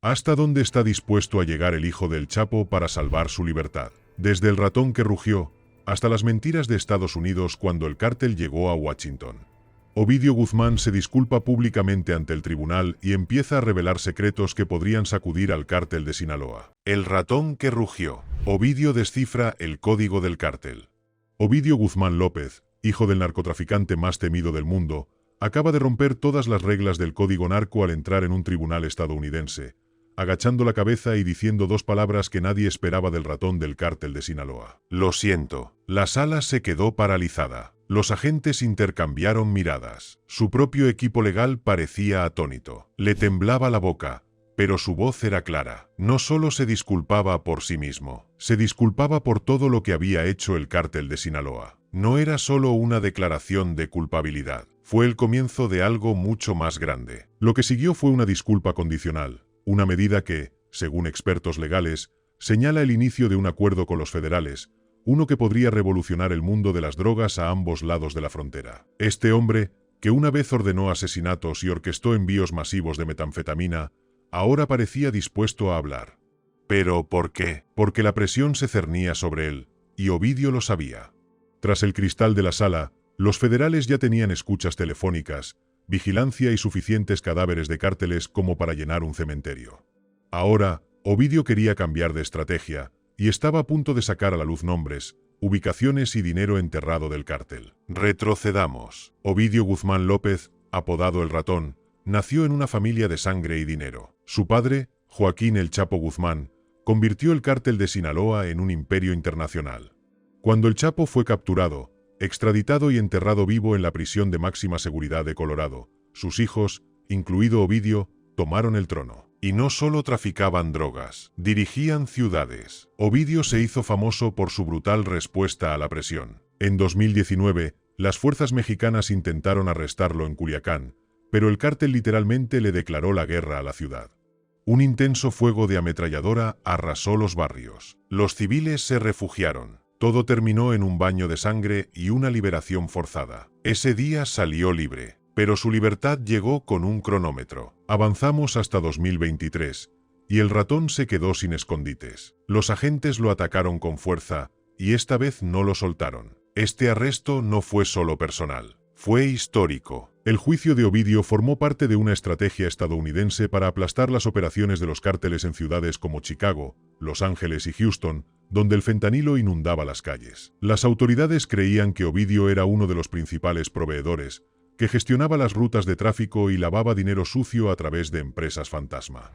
¿Hasta dónde está dispuesto a llegar el hijo del Chapo para salvar su libertad? Desde el ratón que rugió, hasta las mentiras de Estados Unidos cuando el cártel llegó a Washington. Ovidio Guzmán se disculpa públicamente ante el tribunal y empieza a revelar secretos que podrían sacudir al cártel de Sinaloa. El ratón que rugió. Ovidio descifra el código del cártel. Ovidio Guzmán López, hijo del narcotraficante más temido del mundo, acaba de romper todas las reglas del código narco al entrar en un tribunal estadounidense, agachando la cabeza y diciendo dos palabras que nadie esperaba del ratón del cártel de Sinaloa. Lo siento. La sala se quedó paralizada. Los agentes intercambiaron miradas. Su propio equipo legal parecía atónito. Le temblaba la boca, pero su voz era clara. No solo se disculpaba por sí mismo, se disculpaba por todo lo que había hecho el cártel de Sinaloa. No era solo una declaración de culpabilidad. Fue el comienzo de algo mucho más grande. Lo que siguió fue una disculpa condicional. Una medida que, según expertos legales, señala el inicio de un acuerdo con los federales, uno que podría revolucionar el mundo de las drogas a ambos lados de la frontera. Este hombre, que una vez ordenó asesinatos y orquestó envíos masivos de metanfetamina, ahora parecía dispuesto a hablar. ¿Pero por qué? Porque la presión se cernía sobre él, y Ovidio lo sabía. Tras el cristal de la sala, los federales ya tenían escuchas telefónicas, vigilancia y suficientes cadáveres de cárteles como para llenar un cementerio. Ahora, Ovidio quería cambiar de estrategia, y estaba a punto de sacar a la luz nombres, ubicaciones y dinero enterrado del cártel. Retrocedamos. Ovidio Guzmán López, apodado El Ratón, nació en una familia de sangre y dinero. Su padre, Joaquín El Chapo Guzmán, convirtió el cártel de Sinaloa en un imperio internacional. Cuando el Chapo fue capturado, extraditado y enterrado vivo en la prisión de máxima seguridad de Colorado, sus hijos, incluido Ovidio, tomaron el trono. Y no solo traficaban drogas, dirigían ciudades. Ovidio se hizo famoso por su brutal respuesta a la presión. En 2019, las fuerzas mexicanas intentaron arrestarlo en Culiacán, pero el cártel literalmente le declaró la guerra a la ciudad. Un intenso fuego de ametralladora arrasó los barrios. Los civiles se refugiaron. Todo terminó en un baño de sangre y una liberación forzada. Ese día salió libre, pero su libertad llegó con un cronómetro. Avanzamos hasta 2023, y el ratón se quedó sin escondites. Los agentes lo atacaron con fuerza, y esta vez no lo soltaron. Este arresto no fue solo personal, fue histórico. El juicio de Ovidio formó parte de una estrategia estadounidense para aplastar las operaciones de los cárteles en ciudades como Chicago, Los Ángeles y Houston, donde el fentanilo inundaba las calles. Las autoridades creían que Ovidio era uno de los principales proveedores, que gestionaba las rutas de tráfico y lavaba dinero sucio a través de empresas fantasma.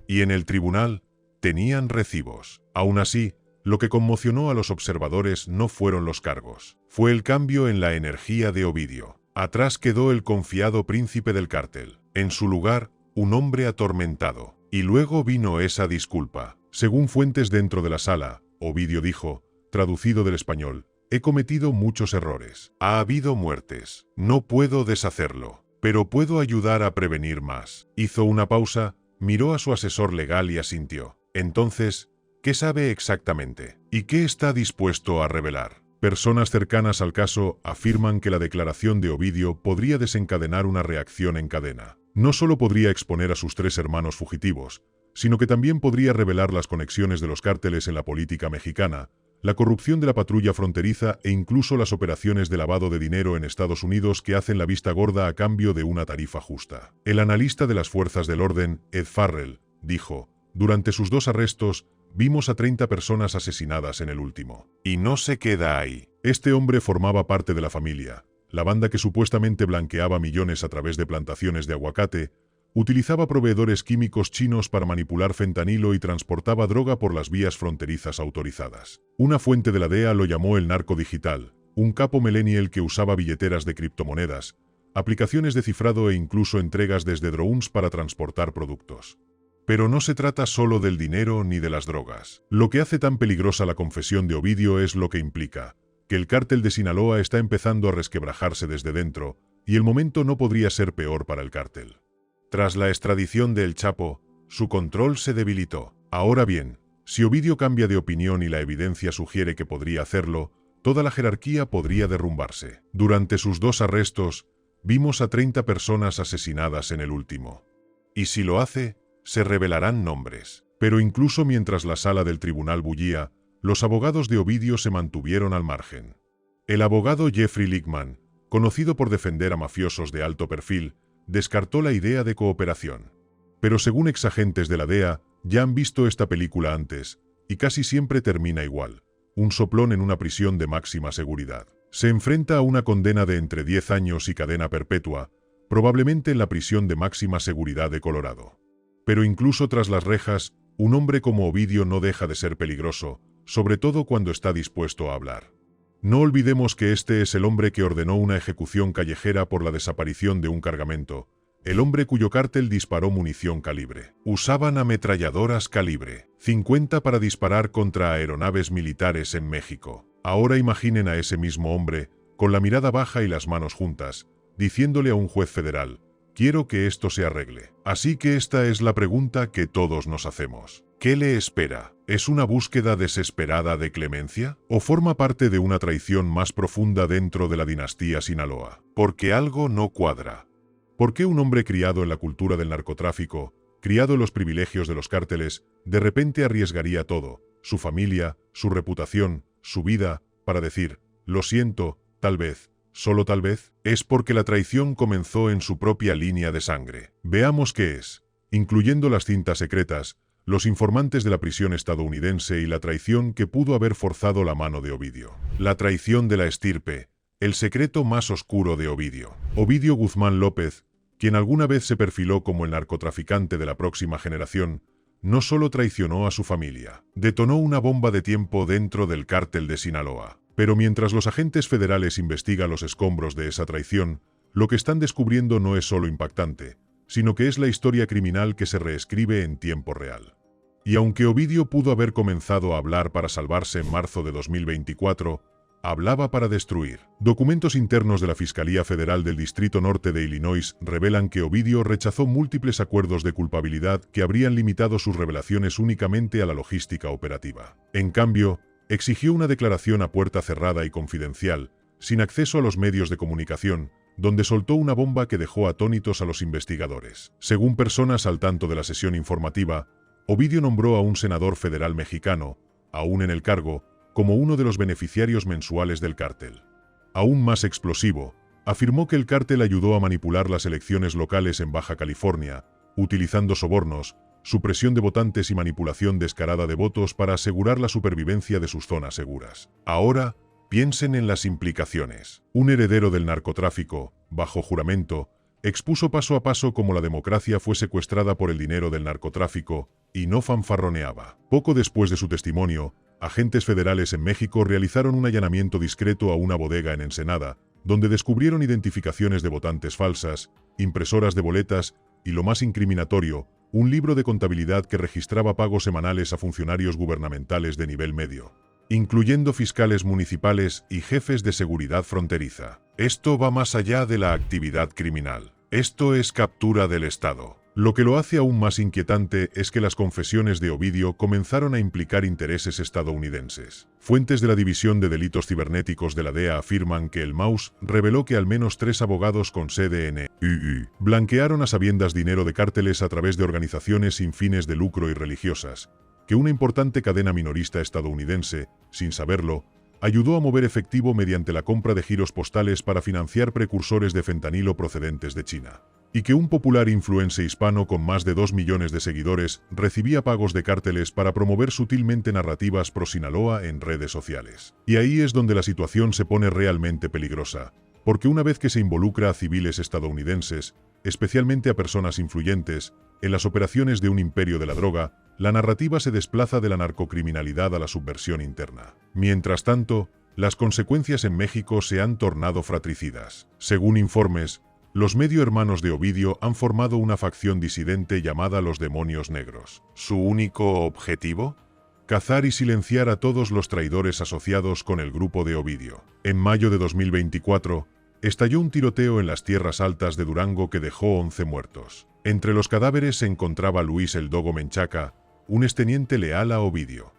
Y en el tribunal, tenían recibos. Aún así, lo que conmocionó a los observadores no fueron los cargos. Fue el cambio en la energía de Ovidio. Atrás quedó el confiado príncipe del cártel. En su lugar, un hombre atormentado. Y luego vino esa disculpa. Según fuentes dentro de la sala, Ovidio dijo, traducido del español, he cometido muchos errores. Ha habido muertes. No puedo deshacerlo, pero puedo ayudar a prevenir más. Hizo una pausa, miró a su asesor legal y asintió. Entonces, ¿qué sabe exactamente? ¿Y qué está dispuesto a revelar? Personas cercanas al caso afirman que la declaración de Ovidio podría desencadenar una reacción en cadena. No solo podría exponer a sus 3 hermanos fugitivos, sino que también podría revelar las conexiones de los cárteles en la política mexicana, la corrupción de la patrulla fronteriza e incluso las operaciones de lavado de dinero en Estados Unidos que hacen la vista gorda a cambio de una tarifa justa. El analista de las fuerzas del orden, Ed Farrell, dijo, durante sus 2 arrestos, vimos a 30 personas asesinadas en el último. Y no se queda ahí. Este hombre formaba parte de la familia, la banda que supuestamente blanqueaba millones a través de plantaciones de aguacate, utilizaba proveedores químicos chinos para manipular fentanilo y transportaba droga por las vías fronterizas autorizadas. Una fuente de la DEA lo llamó el narco digital, un capo millennial que usaba billeteras de criptomonedas, aplicaciones de cifrado e incluso entregas desde drones para transportar productos. Pero no se trata solo del dinero ni de las drogas. Lo que hace tan peligrosa la confesión de Ovidio es lo que implica, que el cártel de Sinaloa está empezando a resquebrajarse desde dentro, y el momento no podría ser peor para el cártel. Tras la extradición de El Chapo, su control se debilitó. Ahora bien, si Ovidio cambia de opinión y la evidencia sugiere que podría hacerlo, toda la jerarquía podría derrumbarse. Durante sus 2 arrestos, vimos a 30 personas asesinadas en el último. Y si lo hace, se revelarán nombres. Pero incluso mientras la sala del tribunal bullía, los abogados de Ovidio se mantuvieron al margen. El abogado Jeffrey Lichtman, conocido por defender a mafiosos de alto perfil, descartó la idea de cooperación. Pero según exagentes de la DEA, ya han visto esta película antes, y casi siempre termina igual. Un soplón en una prisión de máxima seguridad. Se enfrenta a una condena de entre 10 años y cadena perpetua, probablemente en la prisión de máxima seguridad de Colorado. Pero incluso tras las rejas, un hombre como Ovidio no deja de ser peligroso, sobre todo cuando está dispuesto a hablar. No olvidemos que este es el hombre que ordenó una ejecución callejera por la desaparición de un cargamento, el hombre cuyo cártel disparó munición calibre. Usaban ametralladoras calibre 50 para disparar contra aeronaves militares en México. Ahora imaginen a ese mismo hombre, con la mirada baja y las manos juntas, diciéndole a un juez federal: quiero que esto se arregle. Así que esta es la pregunta que todos nos hacemos. ¿Qué le espera? ¿Es una búsqueda desesperada de clemencia? ¿O forma parte de una traición más profunda dentro de la dinastía Sinaloa? Porque algo no cuadra. ¿Por qué un hombre criado en la cultura del narcotráfico, criado en los privilegios de los cárteles, de repente arriesgaría todo, su familia, su reputación, su vida, para decir: lo siento, tal vez, solo tal vez? Es porque la traición comenzó en su propia línea de sangre. Veamos qué es, incluyendo las cintas secretas, los informantes de la prisión estadounidense y la traición que pudo haber forzado la mano de Ovidio. La traición de la estirpe, el secreto más oscuro de Ovidio. Ovidio Guzmán López, quien alguna vez se perfiló como el narcotraficante de la próxima generación, no solo traicionó a su familia, detonó una bomba de tiempo dentro del cártel de Sinaloa. Pero mientras los agentes federales investigan los escombros de esa traición, lo que están descubriendo no es solo impactante, sino que es la historia criminal que se reescribe en tiempo real. Y aunque Ovidio pudo haber comenzado a hablar para salvarse en marzo de 2024, hablaba para destruir. Documentos internos de la Fiscalía Federal del Distrito Norte de Illinois revelan que Ovidio rechazó múltiples acuerdos de culpabilidad que habrían limitado sus revelaciones únicamente a la logística operativa. En cambio, exigió una declaración a puerta cerrada y confidencial, sin acceso a los medios de comunicación, donde soltó una bomba que dejó atónitos a los investigadores. Según personas al tanto de la sesión informativa, Ovidio nombró a un senador federal mexicano, aún en el cargo, como uno de los beneficiarios mensuales del cártel. Aún más explosivo, afirmó que el cártel ayudó a manipular las elecciones locales en Baja California, utilizando sobornos, supresión de votantes y manipulación descarada de votos para asegurar la supervivencia de sus zonas seguras. Ahora, piensen en las implicaciones. Un heredero del narcotráfico, bajo juramento, expuso paso a paso cómo la democracia fue secuestrada por el dinero del narcotráfico, y no fanfarroneaba. Poco después de su testimonio, agentes federales en México realizaron un allanamiento discreto a una bodega en Ensenada, donde descubrieron identificaciones de votantes falsas, impresoras de boletas y, lo más incriminatorio, un libro de contabilidad que registraba pagos semanales a funcionarios gubernamentales de nivel medio, incluyendo fiscales municipales y jefes de seguridad fronteriza. Esto va más allá de la actividad criminal. Esto es captura del Estado. Lo que lo hace aún más inquietante es que las confesiones de Ovidio comenzaron a implicar intereses estadounidenses. Fuentes de la División de Delitos Cibernéticos de la DEA afirman que el Mouse reveló que al menos 3 abogados con sede en EUU blanquearon a sabiendas dinero de cárteles a través de organizaciones sin fines de lucro y religiosas, que una importante cadena minorista estadounidense, sin saberlo, ayudó a mover efectivo mediante la compra de giros postales para financiar precursores de fentanilo procedentes de China, y que un popular influencer hispano con más de 2 millones de seguidores recibía pagos de cárteles para promover sutilmente narrativas pro-Sinaloa en redes sociales. Y ahí es donde la situación se pone realmente peligrosa, porque una vez que se involucra a civiles estadounidenses, especialmente a personas influyentes, en las operaciones de un imperio de la droga, la narrativa se desplaza de la narcocriminalidad a la subversión interna. Mientras tanto, las consecuencias en México se han tornado fratricidas. Según informes, los medio hermanos de Ovidio han formado una facción disidente llamada los Demonios Negros. ¿Su único objetivo? Cazar y silenciar a todos los traidores asociados con el grupo de Ovidio. En mayo de 2024, estalló un tiroteo en las tierras altas de Durango que dejó 11 muertos. Entre los cadáveres se encontraba Luis El Dogo Menchaca, un exteniente leal a Ovidio.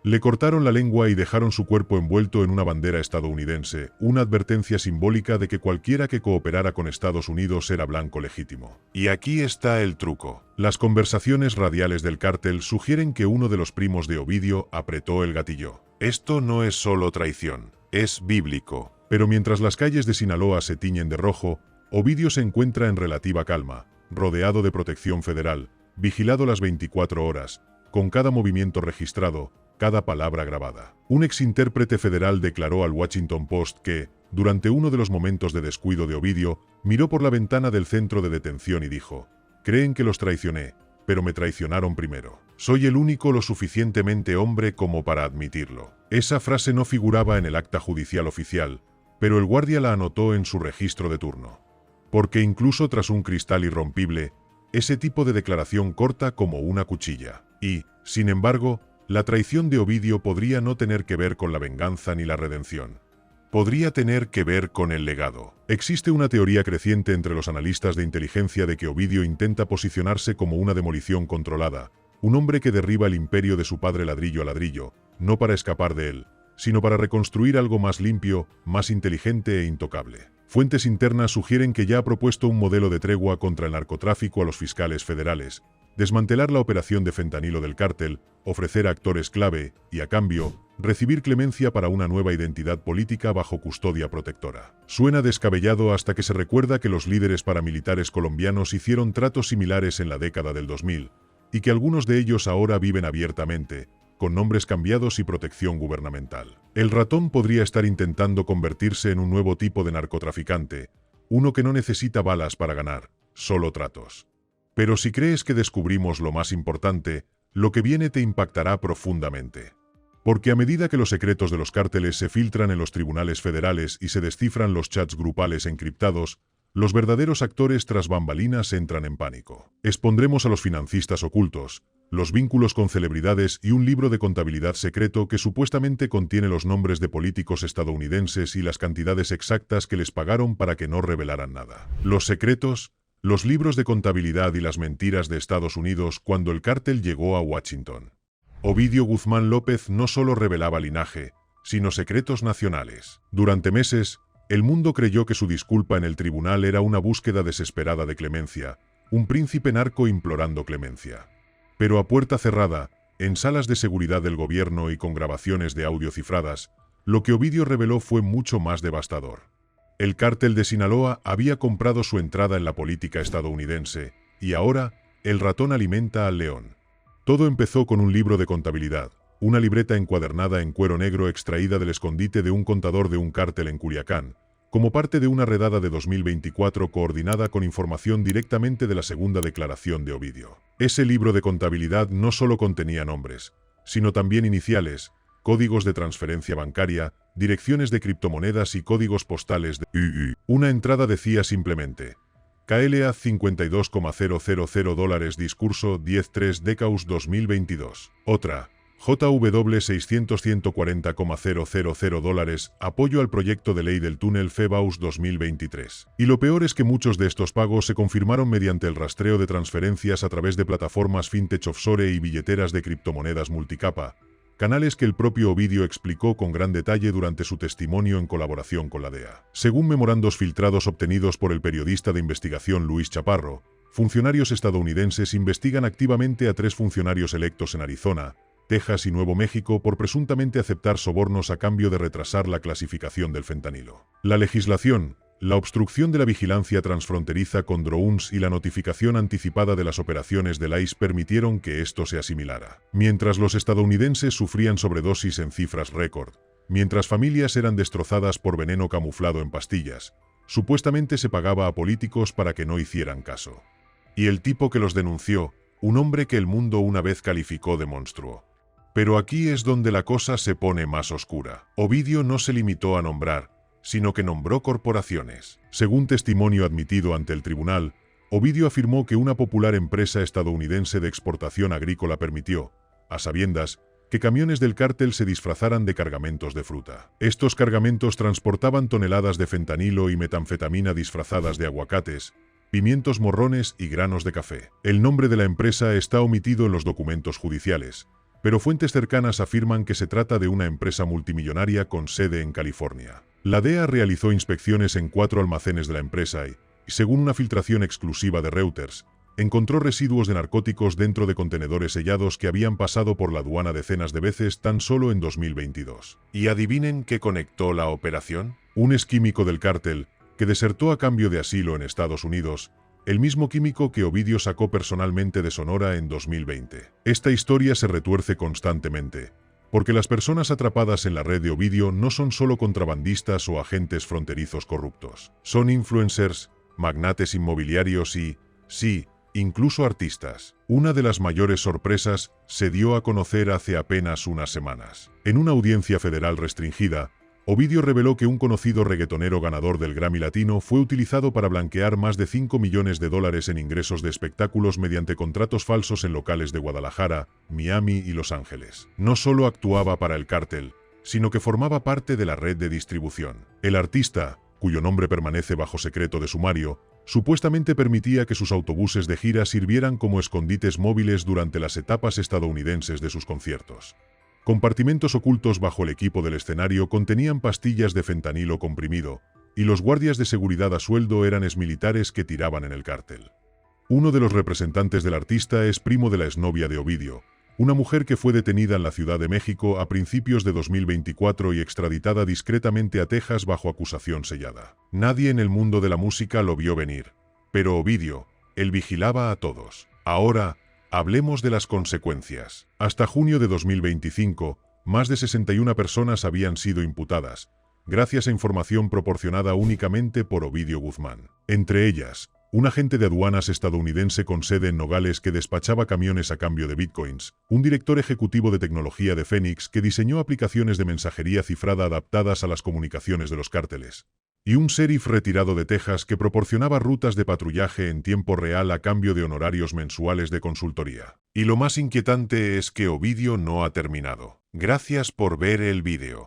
Le cortaron la lengua y dejaron su cuerpo envuelto en una bandera estadounidense, una advertencia simbólica de que cualquiera que cooperara con Estados Unidos era blanco legítimo. Y aquí está el truco. Las conversaciones radiales del cártel sugieren que uno de los primos de Ovidio apretó el gatillo. Esto no es solo traición, es bíblico. Pero mientras las calles de Sinaloa se tiñen de rojo, Ovidio se encuentra en relativa calma, rodeado de protección federal, vigilado las 24 horas, con cada movimiento registrado, cada palabra grabada. Un exintérprete federal declaró al Washington Post que, durante uno de los momentos de descuido de Ovidio, miró por la ventana del centro de detención y dijo: «Creen que los traicioné, pero me traicionaron primero. Soy el único lo suficientemente hombre como para admitirlo». Esa frase no figuraba en el acta judicial oficial, pero el guardia la anotó en su registro de turno. Porque incluso tras un cristal irrompible, ese tipo de declaración corta como una cuchilla. Y, sin embargo, la traición de Ovidio podría no tener que ver con la venganza ni la redención. Podría tener que ver con el legado. Existe una teoría creciente entre los analistas de inteligencia de que Ovidio intenta posicionarse como una demolición controlada, un hombre que derriba el imperio de su padre ladrillo a ladrillo, no para escapar de él, sino para reconstruir algo más limpio, más inteligente e intocable. Fuentes internas sugieren que ya ha propuesto un modelo de tregua contra el narcotráfico a los fiscales federales, desmantelar la operación de fentanilo del cártel, ofrecer a actores clave y, a cambio, recibir clemencia para una nueva identidad política bajo custodia protectora. Suena descabellado hasta que se recuerda que los líderes paramilitares colombianos hicieron tratos similares en la década del 2000, y que algunos de ellos ahora viven abiertamente, con nombres cambiados y protección gubernamental. El ratón podría estar intentando convertirse en un nuevo tipo de narcotraficante, uno que no necesita balas para ganar, solo tratos. Pero si crees que descubrimos lo más importante, lo que viene te impactará profundamente. Porque a medida que los secretos de los cárteles se filtran en los tribunales federales y se descifran los chats grupales encriptados, los verdaderos actores tras bambalinas entran en pánico. Expondremos a los financistas ocultos, los vínculos con celebridades y un libro de contabilidad secreto que supuestamente contiene los nombres de políticos estadounidenses y las cantidades exactas que les pagaron para que no revelaran nada. Los secretos, los libros de contabilidad y las mentiras de Estados Unidos cuando el cártel llegó a Washington. Ovidio Guzmán López no solo revelaba linaje, sino secretos nacionales. Durante meses, el mundo creyó que su disculpa en el tribunal era una búsqueda desesperada de clemencia, un príncipe narco implorando clemencia. Pero a puerta cerrada, en salas de seguridad del gobierno y con grabaciones de audio cifradas, lo que Ovidio reveló fue mucho más devastador. El cártel de Sinaloa había comprado su entrada en la política estadounidense, y ahora, el ratón alimenta al león. Todo empezó con un libro de contabilidad, una libreta encuadernada en cuero negro extraída del escondite de un contador de un cártel en Culiacán, como parte de una redada de 2024 coordinada con información directamente de la segunda declaración de Ovidio. Ese libro de contabilidad no solo contenía nombres, sino también iniciales, códigos de transferencia bancaria, direcciones de criptomonedas y códigos postales de UU. Una entrada decía simplemente: KLA $52,000 discurso 10-3 Decaus 2022. Otra: JW 600-140,000 apoyo al proyecto de ley del túnel FEBAUS 2023. Y lo peor es que muchos de estos pagos se confirmaron mediante el rastreo de transferencias a través de plataformas fintech offshore y billeteras de criptomonedas multicapa, canales que el propio Ovidio explicó con gran detalle durante su testimonio en colaboración con la DEA. Según memorandos filtrados obtenidos por el periodista de investigación Luis Chaparro, funcionarios estadounidenses investigan activamente a 3 funcionarios electos en Arizona, Texas y Nuevo México por presuntamente aceptar sobornos a cambio de retrasar la clasificación del fentanilo. La legislación, la obstrucción de la vigilancia transfronteriza con drones y la notificación anticipada de las operaciones del ICE permitieron que esto se asimilara. Mientras los estadounidenses sufrían sobredosis en cifras récord, mientras familias eran destrozadas por veneno camuflado en pastillas, supuestamente se pagaba a políticos para que no hicieran caso. Y el tipo que los denunció, un hombre que el mundo una vez calificó de monstruo. Pero aquí es donde la cosa se pone más oscura. Ovidio no se limitó a nombrar, sino que nombró corporaciones. Según testimonio admitido ante el tribunal, Ovidio afirmó que una popular empresa estadounidense de exportación agrícola permitió, a sabiendas, que camiones del cártel se disfrazaran de cargamentos de fruta. Estos cargamentos transportaban toneladas de fentanilo y metanfetamina disfrazadas de aguacates, pimientos morrones y granos de café. El nombre de la empresa está omitido en los documentos judiciales, pero fuentes cercanas afirman que se trata de una empresa multimillonaria con sede en California. La DEA realizó inspecciones en 4 almacenes de la empresa y, según una filtración exclusiva de Reuters, encontró residuos de narcóticos dentro de contenedores sellados que habían pasado por la aduana decenas de veces tan solo en 2022. ¿Y adivinen qué conectó la operación? Un exquímico del cártel, que desertó a cambio de asilo en Estados Unidos, el mismo químico que Ovidio sacó personalmente de Sonora en 2020. Esta historia se retuerce constantemente, porque las personas atrapadas en la red de Ovidio no son solo contrabandistas o agentes fronterizos corruptos. Son influencers, magnates inmobiliarios y, sí, incluso artistas. Una de las mayores sorpresas se dio a conocer hace apenas unas semanas. En una audiencia federal restringida, Ovidio reveló que un conocido reggaetonero ganador del Grammy Latino fue utilizado para blanquear más de $5 millones en ingresos de espectáculos mediante contratos falsos en locales de Guadalajara, Miami y Los Ángeles. No solo actuaba para el cártel, sino que formaba parte de la red de distribución. El artista, cuyo nombre permanece bajo secreto de sumario, supuestamente permitía que sus autobuses de gira sirvieran como escondites móviles durante las etapas estadounidenses de sus conciertos. Compartimentos ocultos bajo el equipo del escenario contenían pastillas de fentanilo comprimido, y los guardias de seguridad a sueldo eran exmilitares que tiraban en el cártel. Uno de los representantes del artista es primo de la exnovia de Ovidio, una mujer que fue detenida en la Ciudad de México a principios de 2024 y extraditada discretamente a Texas bajo acusación sellada. Nadie en el mundo de la música lo vio venir, pero Ovidio, él vigilaba a todos. Ahora, hablemos de las consecuencias. Hasta junio de 2025, más de 61 personas habían sido imputadas, gracias a información proporcionada únicamente por Ovidio Guzmán. Entre ellas, un agente de aduanas estadounidense con sede en Nogales que despachaba camiones a cambio de bitcoins, un director ejecutivo de tecnología de Phoenix que diseñó aplicaciones de mensajería cifrada adaptadas a las comunicaciones de los cárteles, y un sheriff retirado de Texas que proporcionaba rutas de patrullaje en tiempo real a cambio de honorarios mensuales de consultoría. Y lo más inquietante es que Ovidio no ha terminado. Gracias por ver el vídeo.